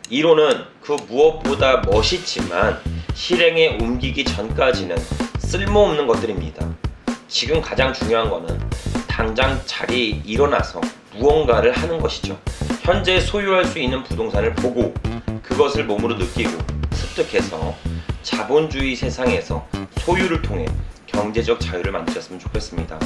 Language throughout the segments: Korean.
이론은 그 무엇보다 멋있지만 실행에 옮기기 전까지는 쓸모없는 것들입니다. 지금 가장 중요한 거는 당장 자리에 일어나서 무언가를 하는 것이죠. 현재 소유할 수 있는 부동산을 보고 그것을 몸으로 느끼고 습득해서 자본주의 세상에서 소유를 통해 경제적 자유를 만드셨으면 좋겠습니다.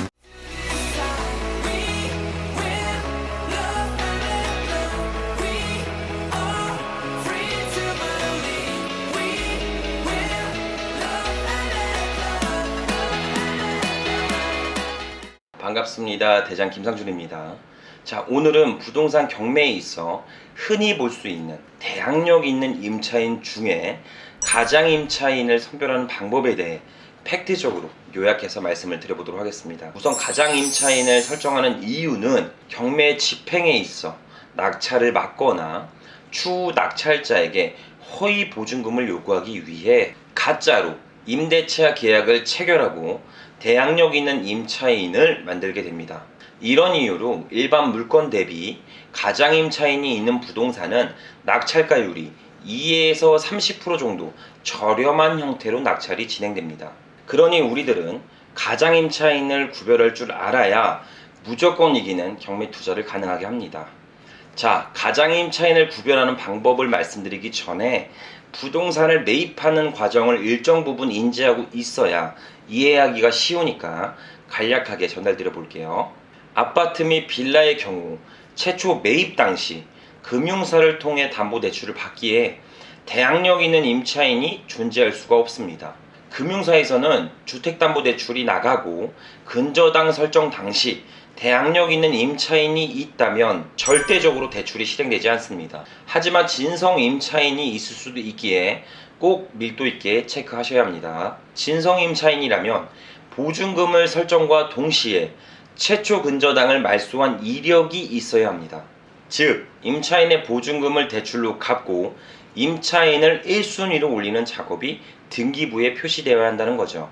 반갑습니다. 대장 김상준입니다. 자, 오늘은 부동산 경매에 있어 흔히 볼 수 있는 대항력 있는 임차인 중에 가장 임차인을 선별하는 방법에 대해 팩트적으로 요약해서 말씀을 드려보도록 하겠습니다. 우선 가장 임차인을 설정하는 이유는 경매 집행에 있어 낙찰을 막거나 추후 낙찰자에게 허위 보증금을 요구하기 위해 가짜로 임대차 계약을 체결하고 대항력 있는 임차인을 만들게 됩니다. 이런 이유로 일반 물건 대비 가장 임차인이 있는 부동산은 낙찰가율이 2에서 30% 정도 저렴한 형태로 낙찰이 진행됩니다. 그러니 우리들은 가장 임차인을 구별할 줄 알아야 무조건 이기는 경매 투자를 가능하게 합니다. 자, 가장 임차인을 구별하는 방법을 말씀드리기 전에 부동산을 매입하는 과정을 일정 부분 인지하고 있어야 이해하기가 쉬우니까 간략하게 전달드려 볼게요. 아파트 및 빌라의 경우 최초 매입 당시 금융사를 통해 담보대출을 받기에 대항력 있는 임차인이 존재할 수가 없습니다. 금융사에서는 주택담보대출이 나가고 근저당 설정 당시 대항력 있는 임차인이 있다면 절대적으로 대출이 실행되지 않습니다. 하지만 진성 임차인이 있을 수도 있기에 꼭 밀도 있게 체크하셔야 합니다. 진성 임차인이라면 보증금을 설정과 동시에 최초 근저당을 말소한 이력이 있어야 합니다. 즉, 임차인의 보증금을 대출로 갚고 임차인을 1순위로 올리는 작업이 등기부에 표시되어야 한다는 거죠.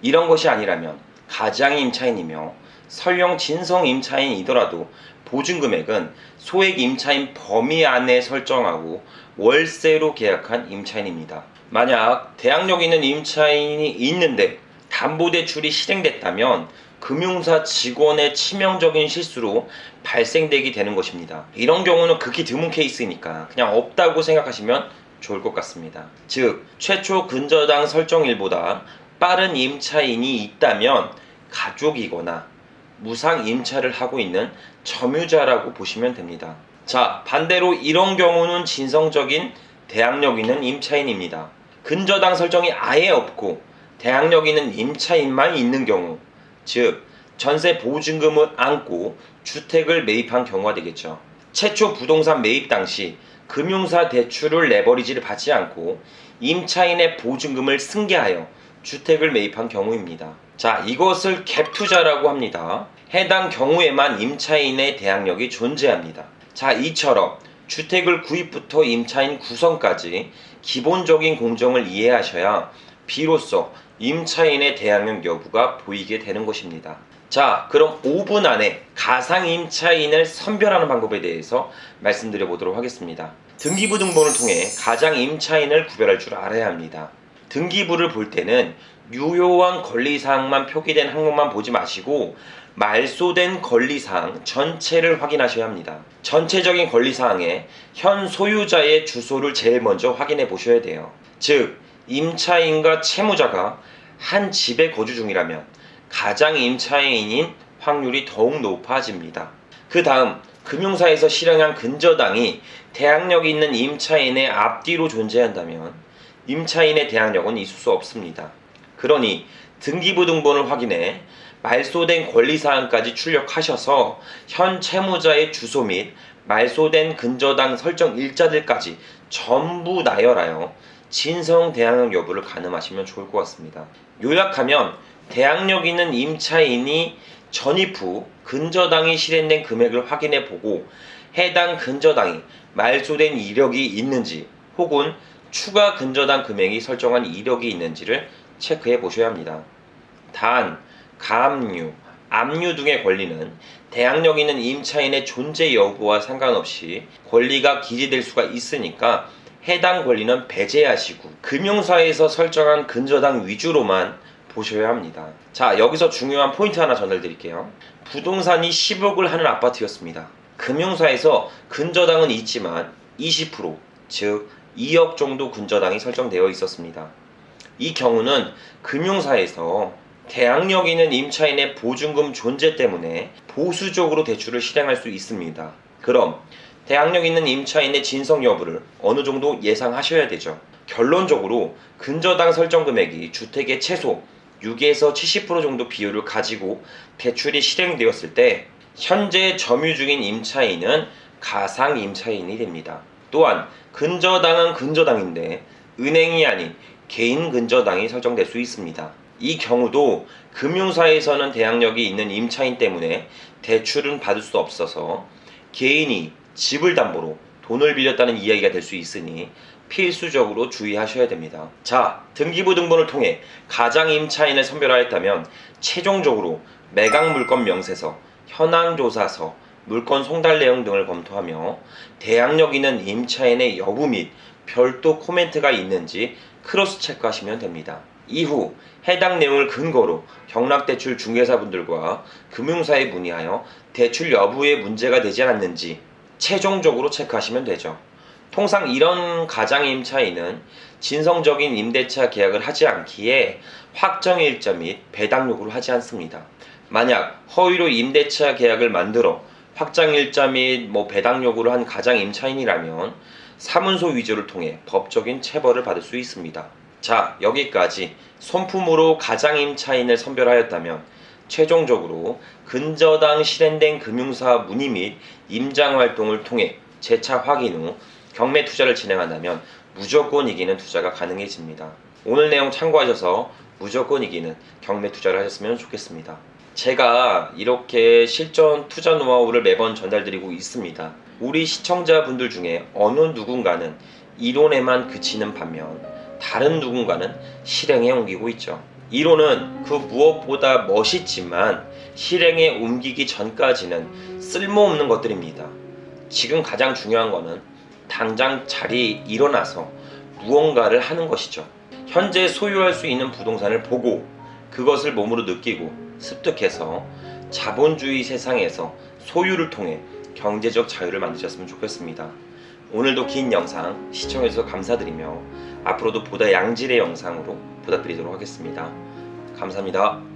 이런 것이 아니라면 가장 임차인이며 설령 진성 임차인이더라도 보증금액은 소액 임차인 범위 안에 설정하고 월세로 계약한 임차인입니다. 만약 대항력 있는 임차인이 있는데 담보대출이 실행됐다면 금융사 직원의 치명적인 실수로 발생되게 되는 것입니다. 이런 경우는 극히 드문 케이스니까 그냥 없다고 생각하시면 좋을 것 같습니다. 즉, 최초 근저당 설정일보다 빠른 임차인이 있다면 가족이거나 무상 임차를 하고 있는 점유자라고 보시면 됩니다. 자, 반대로 이런 경우는 진성적인 대항력 있는 임차인입니다. 근저당 설정이 아예 없고 대항력 있는 임차인만 있는 경우, 즉 전세 보증금을 안고 주택을 매입한 경우가 되겠죠. 최초 부동산 매입 당시 금융사 대출을 레버리지를 받지 않고 임차인의 보증금을 승계하여 주택을 매입한 경우입니다. 자, 이것을 갭 투자라고 합니다. 해당 경우에만 임차인의 대항력이 존재합니다. 자, 이처럼 주택을 구입부터 임차인 구성까지 기본적인 공정을 이해하셔야 비로소 임차인의 대항력 여부가 보이게 되는 것입니다. 자, 그럼 5분 안에 가상 임차인을 선별하는 방법에 대해서 말씀드려 보도록 하겠습니다. 등기부 등본을 통해 가장 임차인을 구별할 줄 알아야 합니다. 등기부를 볼 때는 유효한 권리사항만 표기된 항목만 보지 마시고 말소된 권리사항 전체를 확인하셔야 합니다. 전체적인 권리사항에 현 소유자의 주소를 제일 먼저 확인해 보셔야 돼요. 즉, 임차인과 채무자가 한 집에 거주 중이라면 가장 임차인인 확률이 더욱 높아집니다. 그 다음, 금융사에서 실행한 근저당이 대항력 있는 임차인의 앞뒤로 존재한다면 임차인의 대항력은 있을 수 없습니다. 그러니 등기부 등본을 확인해 말소된 권리사항까지 출력하셔서 현 채무자의 주소 및 말소된 근저당 설정 일자들까지 전부 나열하여 진성 대항력 여부를 가늠하시면 좋을 것 같습니다. 요약하면 대항력 있는 임차인이 전입 후 근저당이 실행된 금액을 확인해 보고 해당 근저당이 말소된 이력이 있는지 혹은 추가 근저당 금액이 설정한 이력이 있는지를 체크해 보셔야 합니다. 단, 가압류, 압류 등의 권리는 대항력 있는 임차인의 존재 여부와 상관없이 권리가 기재될 수가 있으니까 해당 권리는 배제하시고 금융사에서 설정한 근저당 위주로만 보셔야 합니다. 자, 여기서 중요한 포인트 하나 전달드릴게요. 부동산이 10억을 하는 아파트였습니다. 금융사에서 근저당은 있지만 20%, 즉 2억 정도 근저당이 설정되어 있었습니다. 이 경우는 금융사에서 대항력 있는 임차인의 보증금 존재 때문에 보수적으로 대출을 실행할 수 있습니다. 그럼 대항력 있는 임차인의 진성 여부를 어느 정도 예상하셔야 되죠. 결론적으로 근저당 설정 금액이 주택의 최소 6에서 70% 정도 비율을 가지고 대출이 실행되었을 때 현재 점유 중인 임차인은 가상 임차인이 됩니다. 또한 근저당은 근저당인데 은행이 아닌 개인 근저당이 설정될 수 있습니다. 이 경우도 금융사에서는 대항력이 있는 임차인 때문에 대출은 받을 수 없어서 개인이 집을 담보로 돈을 빌렸다는 이야기가 될 수 있으니 필수적으로 주의하셔야 됩니다. 자, 등기부 등본을 통해 가장 임차인을 선별하였다면 최종적으로 매각 물건 명세서, 현황 조사서, 물건 송달 내용 등을 검토하며 대항력 있는 임차인의 여부 및 별도 코멘트가 있는지 크로스 체크하시면 됩니다. 이후 해당 내용을 근거로 경락대출 중개사분들과 금융사에 문의하여 대출 여부에 문제가 되지 않았는지 최종적으로 체크하시면 되죠. 통상 이런 가장임차인은 진성적인 임대차 계약을 하지 않기에 확정일자 및 배당 요구를 하지 않습니다. 만약 허위로 임대차 계약을 만들어 확정일자 및 배당 요구를 한 가장임차인이라면 사문서 위조를 통해 법적인 체벌을 받을 수 있습니다. 자, 여기까지 손품으로 가장임차인을 선별하였다면 최종적으로 근저당 실행된 금융사 문의 및 임장활동을 통해 재차 확인 후 경매 투자를 진행한다면 무조건 이기는 투자가 가능해집니다. 오늘 내용 참고하셔서 무조건 이기는 경매 투자를 하셨으면 좋겠습니다. 제가 이렇게 실전 투자 노하우를 매번 전달드리고 있습니다. 우리 시청자분들 중에 어느 누군가는 이론에만 그치는 반면 다른 누군가는 실행에 옮기고 있죠. 이론은 그 무엇보다 멋있지만 실행에 옮기기 전까지는 쓸모없는 것들입니다. 지금 가장 중요한 거는 당장 자리에 일어나서 무언가를 하는 것이죠. 현재 소유할 수 있는 부동산을 보고 그것을 몸으로 느끼고 습득해서 자본주의 세상에서 소유를 통해 경제적 자유를 만드셨으면 좋겠습니다. 오늘도 긴 영상 시청해주셔서 감사드리며 앞으로도 보다 양질의 영상으로 부탁드리도록 하겠습니다. 감사합니다.